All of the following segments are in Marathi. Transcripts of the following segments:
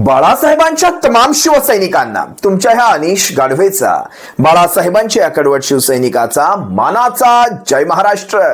बाळासाहेबांच्या तमाम शिवसैनिकांना तुमच्या ह्या अनिश गाढवेचा, बाळासाहेबांच्या कडवट शिवसैनिकाचा मानाचा जय महाराष्ट्र।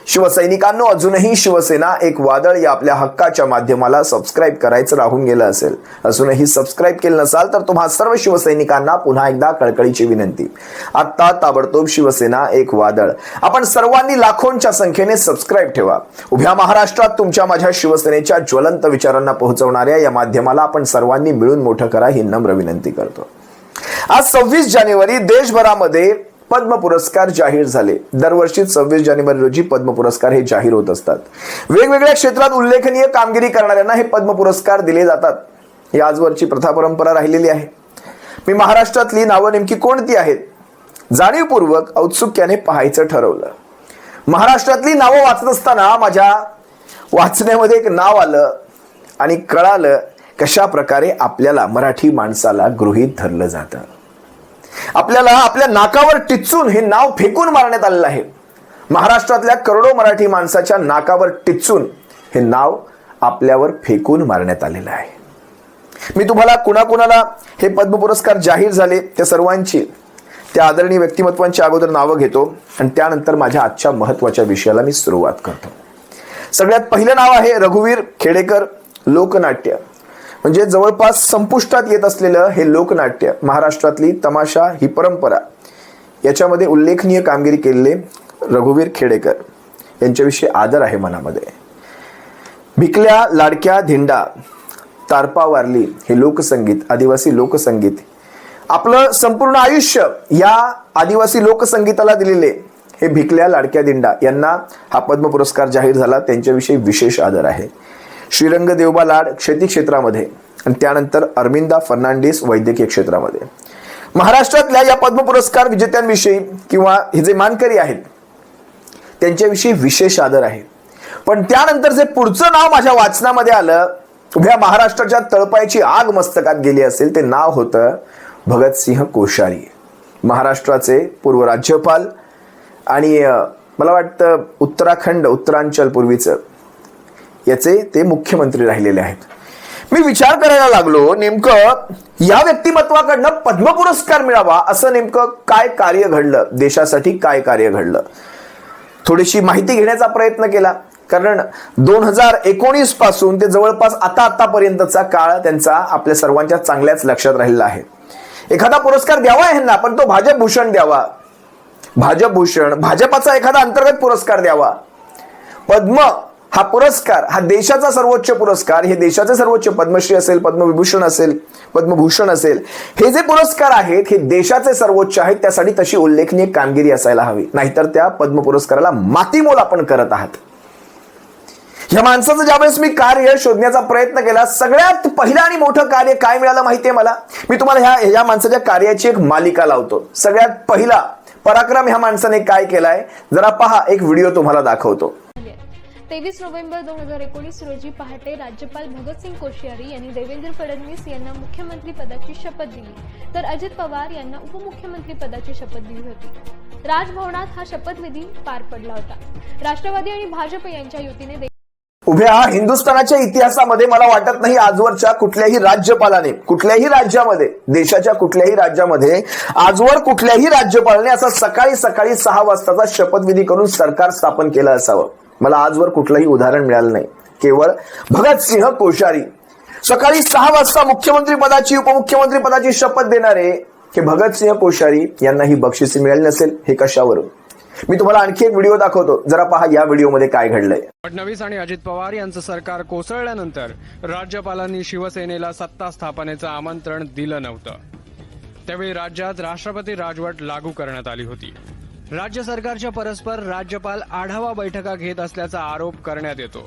शिवसैनिकांनो, अजूनही शिवसेना एक वादळ या आपल्या हक्काच्या माध्यमाला सबस्क्राइब करायचं राहून गेलं असेल, अजूनही सबस्क्राइब केलं नसाल तर तुम्हा सर्व शिवसैनिकांना पुन्हा एकदा कळकळीची विनंती। आता ताबडतोब शिवसेना एक वादळ, आपण सर्वांनी लाखोंच्या संख्येने सबस्क्राइब ठेवा। उभ्या महाराष्ट्रात तुमच्या माझ्या शिवसेनेच्या ज्वलंत विचारांना पोहोचवणाऱ्या या माध्यमाला आपण सर्वांनी मिळून मोठं करा ही नम्र विनंती करतो। आज 26 जानेवारी देशभरामध्ये पद्म पुरस्कार जाहीर झाले। दरवर्षी 26 जानेवारी रोजी पद्म पुरस्कार हे जाहीर होत असतात। वेगवेगळ्या क्षेत्रात उल्लेखनीय कामगिरी करणाऱ्यांना हे पद्म पुरस्कार दिले जातात। ही आजवरची प्रथा परंपरा राहिलेली आहे। मी महाराष्ट्रातली नावं नेमकी कोणती आहेत जाणीवपूर्वक औत्सुक्याने पाहायचं ठरवलं। महाराष्ट्रातली नावं वाचत असताना माझ्या वाचण्यामध्ये एक नाव आलं आणि कळालं कशा प्रकारे आपल्याला मराठी माणसाला गृहीत धरलं जातं। आपल्याला आपल्या नाकावर टिचून हे नाव फेकून मारण्यात आलेलं आहे। महाराष्ट्रातल्या करोडो मराठी माणसाच्या नाकावर टिचून हे नाव आपल्यावर फेकून मारण्यात आलेलं आहे। मी तुम्हाला कुणाकुणाला हे पद्म पुरस्कार जाहीर झाले त्या सर्वांची, त्या आदरणीय व्यक्तिमत्वांची अगोदर नावं घेतो आणि त्यानंतर माझ्या आजच्या महत्त्वाच्या विषयाला मी सुरुवात करतो। सगळ्यात पहिलं नाव आहे रघुवीर खेडेकर। लोकनाट्य म्हणजे जवळपास संपुष्टात येत असलेलं हे लोकनाट्य, महाराष्ट्रातली तमाशा ही परंपरा, याच्यामध्ये उल्लेखनीय कामगिरी केलेले रघुवीर खेडेकर यांच्याविषयी आदर आहे मनामध्ये। भिकल्या लाडक्या धिंडा, तारपा वारली हे लोकसंगीत, आदिवासी लोकसंगीत, आपलं संपूर्ण आयुष्य या आदिवासी लोकसंगीताला दिलेले हे भिकल्या लाडक्या दिंडा यांना हा पद्म पुरस्कार जाहीर झाला। त्यांच्याविषयी विशेष आदर आहे। श्रीरंग देवबा लाड शेती क्षेत्रामध्ये आणि त्यानंतर अरविंदा फर्नांडिस वैद्यकीय क्षेत्रामध्ये। महाराष्ट्रातल्या या पद्म पुरस्कार विजेत्यांविषयी किंवा हे जे मानकरी आहेत त्यांच्याविषयी विशेष आदर आहे। पण त्यानंतर जे पुढचं नाव माझ्या वाचनामध्ये आलं, उभ्या महाराष्ट्राच्या तळपायाची आग मस्तकात गेली असेल, ते नाव होतं भगतसिंह कोश्यारी। महाराष्ट्राचे पूर्व राज्यपाल आणि मला वाटतं उत्तरांचल पूर्वीचं याचे ते मुख्यमंत्री राहिलेले आहेत। मी विचार करायला लागलो नेमकं या व्यक्तिमत्वाकडनं पद्म पुरस्कार मिळावा असं नेमकं काय कार्य घडलं, देशासाठी काय कार्य घडलं। थोडीशी माहिती घेण्याचा प्रयत्न केला, कारण 2019 पासून ते जवळपास आतापर्यंतचा काळ त्यांचा आपल्या सर्वांच्या चांगल्याच लक्षात राहिलेला आहे। एखादा पुरस्कार द्यावा ह्यांना, पण तो भाजप भूषण द्यावा, भाजप भूषण, भाजपाचा एखादा अंतर्गत पुरस्कार द्यावा। पद्म हा पुरस्कार, हा देशाचा सर्वोच्च पुरस्कार, हे देशाचे सर्वोच्च पद्मश्री असेल, पद्मविभूषण असेल, पद्मभूषण असेल, हे जे पुरस्कार आहेत हे देशाचे सर्वोच्च आहेत। त्यासाठी तशी उल्लेखनीय कामगिरी असायला हवी, नाहीतर त्या पद्म पुरस्काराला मातीमोल आपण करत आहात। या माणसाचं ज्यावेळेस मी कार्य शोधण्याचा प्रयत्न केला, सगळ्यात पहिलं आणि मोठं कार्य काय मिळालं माहितीये मला? मी तुम्हाला ह्या माणसाच्या कार्याची एक मालिका लावतो। सगळ्यात पहिला पराक्रम ह्या माणसाने काय केलाय जरा पहा, एक व्हिडिओ तुम्हाला दाखवतो। 23 नोव्हेंबर 2019 रोजी पहाटे राज्यपाल भगतसिंग कोश्यारी यांनी देवेंद्र फडणवीस यांना मुख्यमंत्री पदाची शपथ दिली, तर अजित पवार यांना उपमुख्यमंत्री पदाची शपथ दिली होती। राजभवनात हा शपथविधी पार पडला होता। राष्ट्रवादी आणि भाजप यांच्या युतीने उभ्या हिंदुस्थानाच्या इतिहासामध्ये मला वाटत नाही आजवरच्या कुठल्याही राज्यपालाने, कुठल्याही राज्यामध्ये, देशाच्या कुठल्याही राज्यामध्ये आजवर कुठल्याही राज्यपालाने असा सकाळी 6 वाजताचा शपथविधी करून सरकार स्थापन केलं असावं। मला आजवर कुठलंही उदाहरण मिळालं नाही। केवळ भगतसिंह कोश्यारी सकाळी 6 वाजता मुख्यमंत्री पदाची, उपमुख्यमंत्री पदाची शपथ देणारे हे भगतसिंह कोश्यारी यांना ही बक्षिसी मिळाली नसेल, हे कशावरून? मी तुम्हाला आणखी एक व्हिडिओ दाखवतो, जरा पहा या व्हिडिओमध्ये काय घडलंय। फडणवीस आणि अजित पवार यांचं सरकार कोसळल्यानंतर राज्यपालांनी शिवसेनेला सत्ता स्थापनेचं आमंत्रण दिलं नव्हतं। त्यावेळी राज्यात राष्ट्रपती राजवट लागू करण्यात आली होती। राज्य सरकारच्या परस्पर राज्यपाल आढावा बैठका घेत असल्याचा आरोप करण्यात येतो।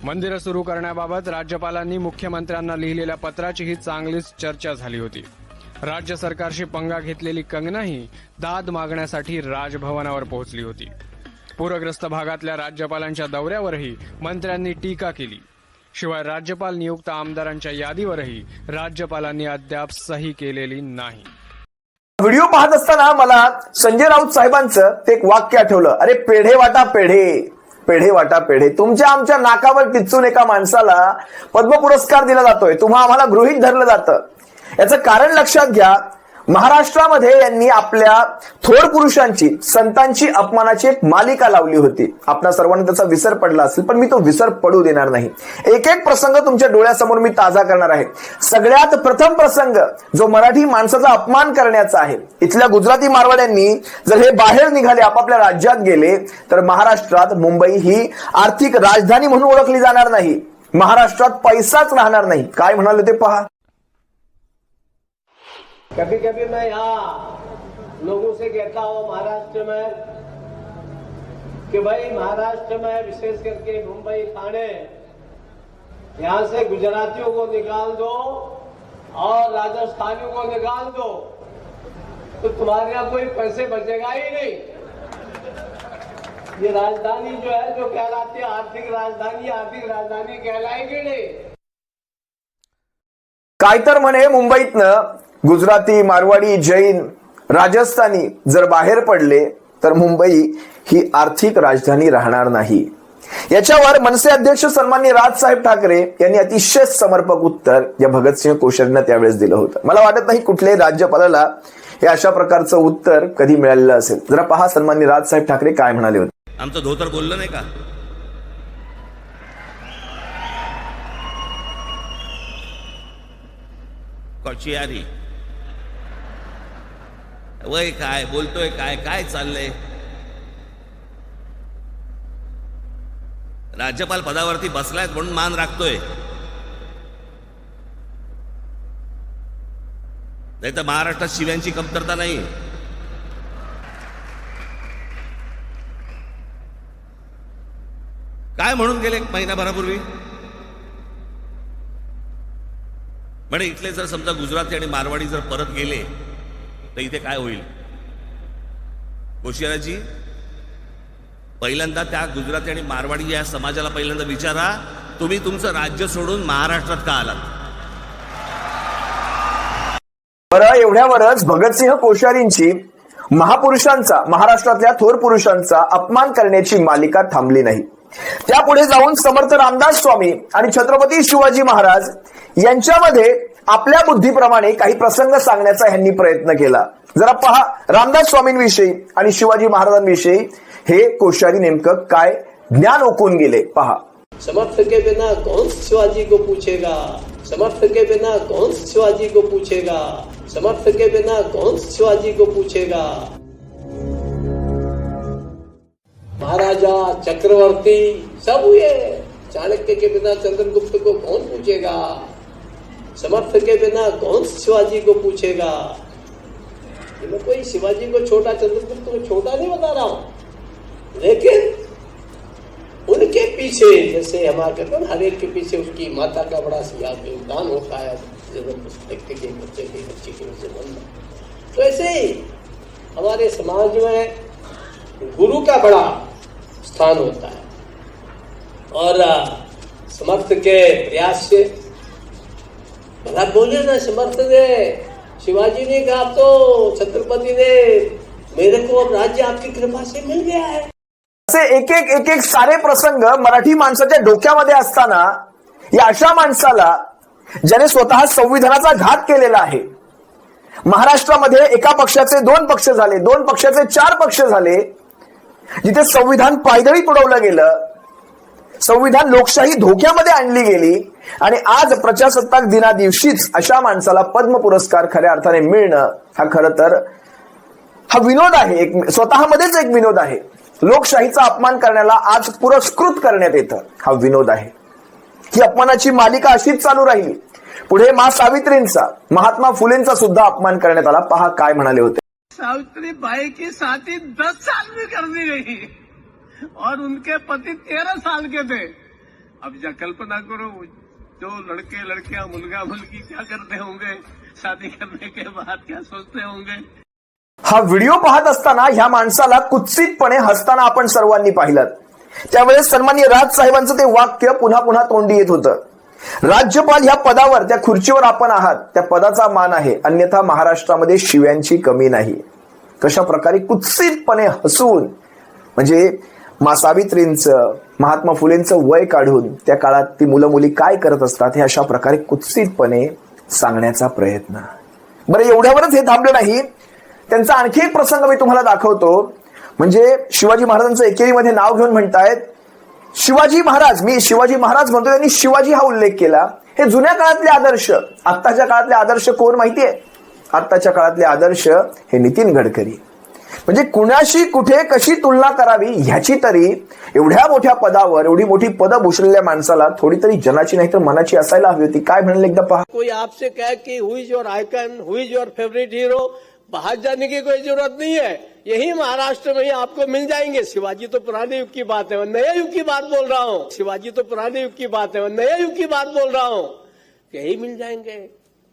मंदिरं सुरू करण्याबाबत राज्यपालांनी मुख्यमंत्र्यांना लिहिलेल्या पत्राचीही चांगलीच चर्चा झाली होती। राज्य सरकारशी पंगा घेतलेली कंगनाही दाद मागण्यासाठी राजभवनावर पोहोचली होती। पूरग्रस्त भागातल्या राज्यपालांच्या दौऱ्यावरही मंत्र्यांनी टीका केली। शिवाय राज्यपाल नियुक्त आमदारांच्या यादीवरही राज्यपालांनी अद्याप सही केलेली नाही। व्हिडिओ पाहत असताना मला संजय राऊत साहेबांचं ते एक वाक्य आठवलं, अरे पेढे वाटा पेढे, पेढे वाटा पेढे. तुमच्या आमच्या नाकावर टिचून एका माणसाला पद्म पुरस्कार दिला जातोय, तुम्हा आम्हाला गृहीत धरलं जातं. याचं कारण लक्षात घ्या. महाराष्ट्रामध्ये यांनी आपल्या थोर पुरुषांची, संतांची अपमानाची एक मालिका लावली होती. आपल्या सर्वांना त्याचा विसर पडला असेल, पण मी तो विसर पडू देणार नाही. एक एक प्रसंग तुमच्या डोळ्यासमोर मी ताजा करणार आहे. सगळ्यात प्रथम प्रसंग जो मराठी माणसाचा अपमान करण्याचा आहे. इथल्या गुजराती मारवाड्यांनी जर हे बाहेर निघाले, आपापल्या राज्यात गेले, तर महाराष्ट्रात मुंबई ही आर्थिक राजधानी म्हणून ओळखली जाणार नाही. महाराष्ट्रात पैसाच राहणार नाही. काय म्हणाले ते पहा. कभी कभी मैं यहाँ लोगों से कहता हूँ महाराष्ट्र में कि भाई महाराष्ट्र में विशेष करके मुंबई ठाणे यहाँ से गुजरातियों को निकाल दो और राजस्थानियों को निकाल दो तो तुम्हारे यहाँ कोई पैसे बचेगा ही नहीं. ये राजधानी जो है, जो कहलाती है आर्थिक राजधानी कहलाएगी नहीं. काय तर म्हणे मुंबईतनं गुजराती, मारवाडी, जैन, राजस्थानी जर बाहेर पडले तर मुंबई ही आर्थिक राजधानी राहणार नाही. याच्यावर मनसे अध्यक्ष सन्माननीय राजसाहेब ठाकरे यांनी अतिशय समर्पक उत्तर या भगतसिंह कोश्यारींना त्यावेळेस दिलं होतं. मला वाटत नाही कुठल्याही राज्यपालाला हे अशा प्रकारचं उत्तर कधी मिळालेलं असेल. जरा पहा सन्माननीय राजसाहेब ठाकरे काय म्हणाले होते. आमचं धोतर बोललं नाही का? कोश्यारी वय काय बोलतोय, काय काय चाललंय? राज्यपाल पदावरती बसलाय म्हणून मान राखतोय, नाही तर महाराष्ट्रात शिव्यांची कमतरता नाही. काय म्हणून गेले महिनाभरापूर्वी? म्हणजे इथले जर समजा गुजराती आणि मारवाडी जर परत गेले तर इथे काय होईल? कोश्यारीजी, पहिल्यांदा त्या गुजराती आणि मारवाडी या समाजाला पहिल्यांदा विचारा, तुम्ही तुमचं राज्य सोडून महाराष्ट्रात का आलात? बरं, एवढ्यावरच भगतसिंह कोश्यारींची महापुरुषांचा, महाराष्ट्रातल्या थोर पुरुषांचा अपमान करण्याची मालिका थांबली नाही. त्यापुढे जाऊन समर्थ रामदास स्वामी आणि छत्रपती शिवाजी महाराज यांच्यामध्ये आपल्या बुद्धीप्रमाणे काही प्रसंग सांगण्याचा ह्यांनी प्रयत्न केला. जरा पहा रामदास स्वामींविषयी आणि शिवाजी महाराजांविषयी हे कोश्यारी नेमकं काय ज्ञान ओकून गेले पहा. समर्थ के बिना कौन शिवाजी को पूछेगा, समर्थ के बिना कौन शिवाजी को पूछेगा, समर्थ के बिना कौन शिवाजी को पूछेगा. महाराजा, चक्रवर्ती सब हुए, चाणक्य के बिना चंद्रगुप्त को कौन पूछेगा, समर्थ के बिना कौन शिवाजी को पूछेगा. मैं कोई शिवाजी को छोटा, चंद्रगुप्त को छोटा नहीं बता रहा हूं, लेकिन उनके पीछे जैसे हमारे कहते हैं हर एक के पीछे उसकी माता का बड़ा योगदान होता है, व्यक्ति के बच्चे के बच्चे के वजह बनना. तो ऐसे ही हमारे समाज में गुरु का बड़ा स्थान होता है और समर्थ के प्रयास से भला बोले ना, समर्थ ने, शिवाजी ने कहा तो छत्रपति ने, मेरे को अब राज्य आपकी कृपा से मिल गया है. असे एक एक सारे प्रसंग मराठी माणसाच्या डोक्यामध्ये असताना या अशा माणसाला, ज्याने स्वतः संविधानाचा घात केलेला आहे, महाराष्ट्रामध्ये एका पक्षाचे 2 पक्ष झाले, 2 पक्षाचे 4 पक्ष झाले, जिथे संविधान पायदळी तुडवलं गेलं, संविधान लोकशाही धोक्यामध्ये आणली गेली आणि आज प्रजासत्ताक दिना दिवशीच अशा माणसाला पद्म पुरस्कार खऱ्या अर्थाने मिळणं हा खरं तर हा विनोद आहे. एक स्वतःमध्येच एक विनोद आहे. लोकशाहीचा अपमान करण्याला आज पुरस्कृत करण्यात येतं, हा विनोद आहे. ही अपमानाची मालिका अशीच चालू राहिली. पुढे माँ सावित्रींचा, महात्मा फुलेंचा सुद्धा अपमान करण्यात आला. पहा काय म्हणाले होते. सावित्री बाई की शादी 10 साल में कर दी गई और उनके पति 13 साल के थे. अब जा कल्पना करो, जो लड़के लड़कियां, मुलगा मुलगी क्या करते होंगे, शादी करने के बाद क्या सोचते होंगे. हा व्हिडिओ पाहत असताना ह्या माणसाला कुत्सितपणे हसताना आपण सर्वांनी पाहिलं. त्यावेळेस सन्माननीय राजसाहेबांचं ते वाक्य पुन्हा पुन्हा तोंडी येत होतं. राज्यपाल ह्या पदावर, त्या खुर्चीवर आपण आहात, त्या पदाचा मान आहे, अन्यथा महाराष्ट्रामध्ये शिव्यांची कमी नाही. कशा प्रकारे कुत्सितपणे हसून, म्हणजे मा सावित्रींचं, महात्मा फुलेंचं वय काढून त्या काळात ती मुलं मुली काय करत असतात हे अशा प्रकारे कुत्सितपणे सांगण्याचा प्रयत्न. बरं, एवढ्यावरच हे थांबलं नाही. त्यांचा आणखी एक प्रसंग मी तुम्हाला दाखवतो. म्हणजे शिवाजी महाराजांचं एकेरीमध्ये नाव घेऊन म्हणतायत शिवाजी महाराज, मी शिवाजी महाराज म्हणतो, त्यांनी शिवाजी हा उल्लेख केला. हे जुन्या काळातले आदर्श. आत्ताच्या काळातले आदर्श कोण माहितीये? आत्ताच्या काळातले आदर्श हे नितीन गडकरी. म्हणजे कुणाशी कुठे कशी तुलना करावी ह्याची तरी एवढ्या मोठ्या पदावर, एवढी मोठी पदं भूषवलेल्या माणसाला थोडी तरी जनाची नाही तर मनाची असायला हवी होती. काय म्हणले एकदा पहा. कोई आपसे कहे कि who is your icon, who is your favourite hero, बाहर जाने की कोई जरूरत नहीं है, यही महाराष्ट्र में ही आपको मिल जाएंगे. शिवाजी तो पुराने युग की बात है, नए युग की बात बोल रहा हूँ. शिवाजी तो पुराने युग की बात है, नए युग की बात बोल रहा हूँ. यही मिल जाएंगे.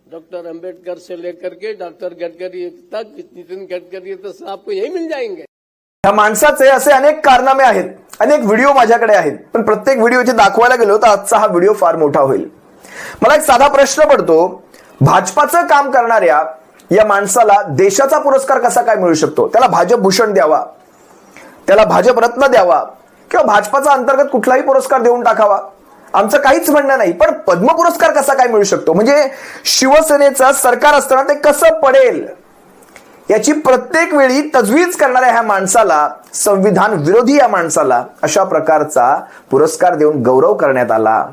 डॉक्टर अंबेडकर से लेकर के डॉक्टर गडकरी तक, नितिन गडकरी तक आपको यही मिल जाएंगे. ह्या माणसाचे असे अनेक कारनामे आहेत, अनेक व्हिडिओ माझ्याकडे आहेत, पण प्रत्येक व्हिडिओचे दाखवायला गेलो तर आजचा हा व्हिडिओ फार मोठा होईल. मला एक साधा प्रश्न पडतो, भाजपाचं काम करणाऱ्या या माणसाला देशाचा पुरस्कार कसा काय मिळू शकतो? त्याला भाजप भूषण द्यावा, त्याला भाजप रत्न द्यावा, किंवा भाजपाचा अंतर्गत कुठलाही पुरस्कार देऊन टाकावा, आमचं काहीच म्हणणं नाही. पण पद्म पुरस्कार कसा काय मिळू शकतो? म्हणजे शिवसेनेचं सरकार असताना ते कसं पडेल याची प्रत्येक वेळी तजवीज करणाऱ्या ह्या माणसाला, संविधान विरोधी या माणसाला अशा प्रकारचा पुरस्कार देऊन गौरव करण्यात आला.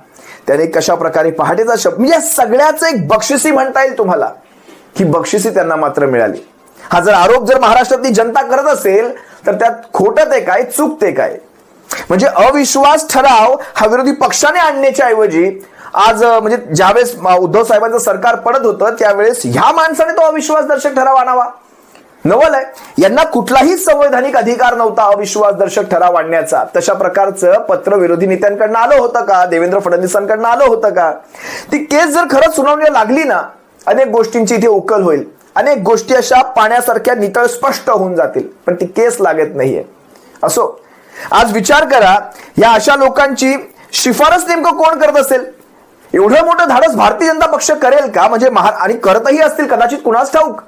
त्याने कशा प्रकारे पहाटेचा शब्द, म्हणजे सगळ्याच एक बक्षिसी म्हणता येईल तुम्हाला. ही बक्षिसी त्यांना मात्र मिळाली. हा जर आरोप जर महाराष्ट्रातली जनता करत असेल तर त्यात खोटं ते काय, चूक ते काय? म्हणजे अविश्वास ठराव हा विरोधी पक्षाने आणण्याच्या ऐवजी आज म्हणजे ज्यावेळेस उद्धव साहेबांचं सरकार पडत होतं त्यावेळेस ह्या माणसाने तो अविश्वास दर्शक ठराव आणावा. नवल आहे. यांना कुठलाही संवैधानिक अधिकार नव्हता अविश्वास दर्शक ठराव आणण्याचा. तशा प्रकारचं पत्र विरोधी नेत्यांकडनं आलं होतं का? देवेंद्र फडणवीसांकडनं आलं होतं का? ती केस जर खरंच सुनावणीला लागली ना, अनेक गोष्टींची इथे उकल होईल. अनेक गोष्टी अशा पाण्यासारख्या नितळ स्पष्ट होऊन जातील, पण ती केस लागत नाहीये. असो, आज विचार करा, या अशा लोकांची शिफारस नेमकं कोण करत असेल? एवढं मोठं धाडस भारतीय जनता पक्ष करेल का? म्हणजे आणि करतही असतील कदाचित, कुणास ठाऊक.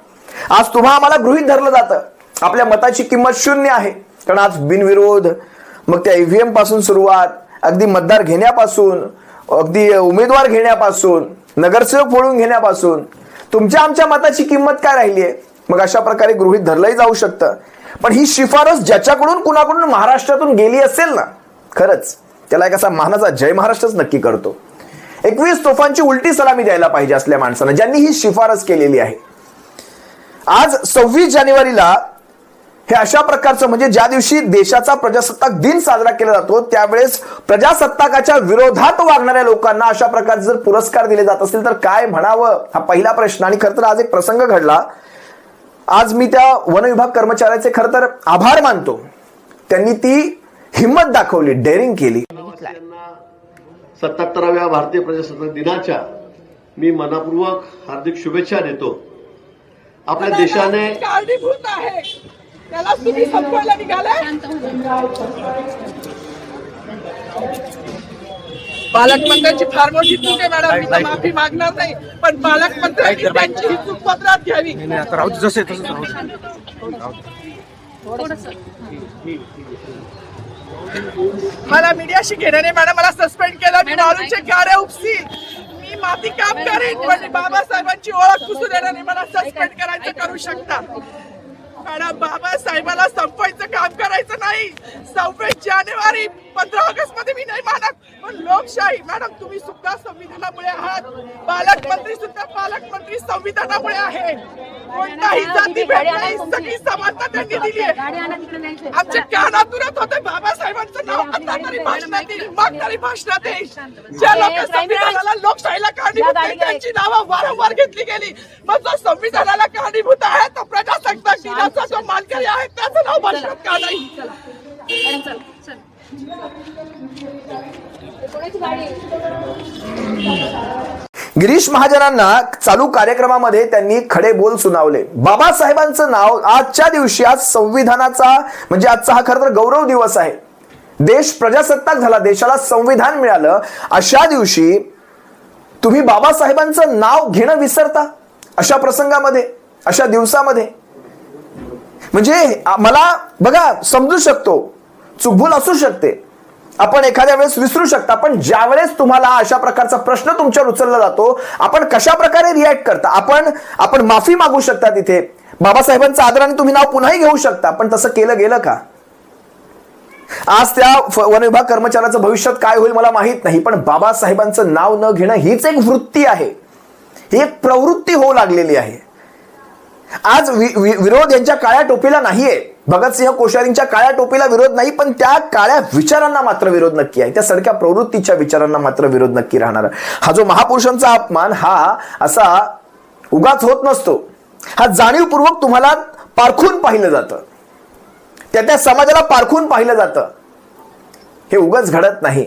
आज तुम्हा आम्हाला गृहीत धरलं जातं आपल्या मताची किंमत शून्य आहे, कारण आज बिनविरोध, मग त्या ईव्हीएम पासून सुरुवात, अगदी मतदार घेण्यापासून, अगदी उमेदवार घेण्यापासून, नगरसेवक फोडून घेण्यापासून तुमच्या आमच्या मताची किंमत काय राहिली आहे? मग अशा प्रकारे गृहीत धरलंही जाऊ शकतं. पण ही शिफारस ज्याच्याकडून कुणाकडून महाराष्ट्रातून गेली असेल ना, खरंच त्याला एक असा मानाचा जय महाराष्ट्रच नक्की करतो. 21 तोफांची उलटी सलामी द्यायला पाहिजे असल्या माणसानं ज्यांनी ही शिफारस केलेली आहे. आज 26 जानेवारीला हे अशा प्रकारचं, म्हणजे ज्या दिवशी देशाचा प्रजासत्ताक दिन साजरा केला जातो त्यावेळेस प्रजासत्ताकाच्या विरोधात वागणाऱ्या लोकांना अशा प्रकारचे जर पुरस्कार दिले जात असतील तर काय म्हणावं, हा पहिला प्रश्न. आणि खरं तर आज एक प्रसंग घडला. आज मी त्या वन विभाग कर्मचाऱ्याचे खरं तर आभार मानतो. त्यांनी ती हिंमत दाखवली, डेअरिंग केली. 77व्या भारतीय प्रजासत्ताक दिनाच्या मी मनपूर्वक हार्दिक शुभेच्छा देतो. आपल्या देशाने कारणीभूत आहे त्याला तुम्ही संपवायला निघाले. पालकमंत्र्यांची फार मोठी चूक आहे मॅडम, मी तर माफी मागणार नाही, पण पालकमंत्र्यांनी त्यांची ही चूक पदरात घ्यावी. मला मीडियाशी घेणं नाही मॅडम, मला सस्पेंड केलं, मी मारूनचे गाड्या उपसील, मी माती काम करेन, पण बाबासाहेबांची ओळख पुसू देणार नाही. मला सस्पेंड करायचं करू शकता मॅडम. बाबासाहेबाला संपवायचं काम करायचं नाही. 26 जानेवारी 15 ऑगस्ट मध्ये मी नाही मानत, पण लोकशाही मॅडम तुम्ही सुद्धा संविधानामुळे आहात. पालकमंत्री सुद्धा पालकमंत्री संविधानामुळे आहे. कोणताही जाती भेद नाही, सगळी समानता त्यांनी दिली आहे. आमच्या कानात उरत होते बाबासाहेबांचं नाव आता तरी भाषणात येईल, मग तरी भाषणात येईल. ज्या लोक संविधानाला लोकशाहीला कारणीभूत आहेत त्यांची नावं वारंवार घेतली गेली. मग जो संविधानाला कारणीभूत आहे तो प्रजासत्ताक दिनाचा जो मानकरी आहे त्याचं नाव भाषणात का नाही? गिरीश महाजनांना चालू कार्यक्रमामध्ये त्यांनी खडे बोल सुनावले. बाबासाहेबांचं नाव आजच्या दिवशी, आज संविधानाचा म्हणजे आजचा हा खरं तर गौरव दिवस आहे. देश प्रजासत्ताक झाला, देशाला संविधान मिळालं. अशा दिवशी तुम्ही बाबासाहेबांचं नाव घेणं विसरता अशा प्रसंगामध्ये, अशा दिवसामध्ये. म्हणजे मला बघा, समजू शकतो चुकभूल असू शकते, आपण एखाद्या वेळेस विसरू शकता, पण ज्या वेळेस तुम्हाला अशा प्रकारचा प्रश्न तुमच्यावर उचलला जातो, आपण कशा प्रकारे रिॲक्ट करता? आपण माफी मागू शकता, तिथे बाबासाहेबांचं आदराने तुम्ही नाव पुन्हाही घेऊ शकता, पण तसं केलं गेलं का? आज त्या वन विभाग कर्मचाऱ्याचं भविष्यात काय होईल मला माहित नाही, पण बाबासाहेबांचं नाव न घेणं हीच एक वृत्ती आहे, ही एक प्रवृत्ती होऊ लागलेली आहे. आज विरोध यांच्या काळ्या टोपीला नाहीये, भगतसिंह कोश्यारींच्या काळ्या टोपीला विरोध नाही, पण त्या काळ्या विचारांना मात्र विरोध नक्की आहे, त्या सडक्या प्रवृत्तीच्या विचारांना मात्र विरोध नक्की राहणार. हा जो महापुरुषांचा अपमान हा असा उगाच होत नसतो, हा जाणीवपूर्वक तुम्हाला पारखून पाहिलं जातं, त्या समाजाला पारखून पाहिलं जातं, हे उगाच घडत नाही.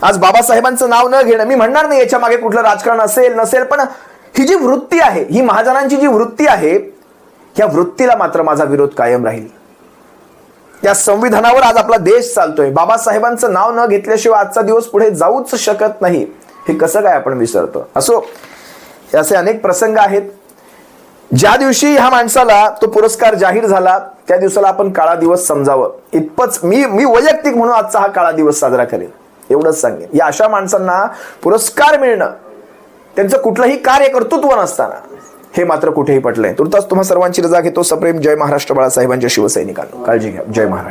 आज बाबासाहेबांचं नाव न घेणं, मी म्हणणार नाही याच्या मागे कुठलं राजकारण असेल नसेल, पण ही जी वृत्ती आहे, ही महाजनांची जी वृत्ती आहे, या वृत्तीला मात्र माझा विरोध कायम राहील. त्या संविधानावर आज आपला देश चालतोय, बाबासाहेबांचं नाव न घेतल्याशिवाय आजचा दिवस पुढे जाऊच शकत नाही, हे कसं काय आपण विसरतो? असो, असे अनेक प्रसंग आहेत. ज्या दिवशी ह्या माणसाला तो पुरस्कार जाहीर झाला त्या दिवसाला आपण काळा दिवस समजावं, इतपच मी वैयक्तिक म्हणून आजचा हा काळा दिवस साजरा करेन, एवढंच सांगेन. या अशा माणसांना पुरस्कार मिळणं, त्यांचं कुठलंही कार्य कर्तृत्व नसताना, हे मात्र कुठेही पटलंय. तुर्तास तुम्हा सर्वांची रजा घेतो. सप्रेम जय महाराष्ट्र. बाळासाहेबांच्या शिवसैनिकांनो, काळजी घ्या. जय महाराष्ट्र.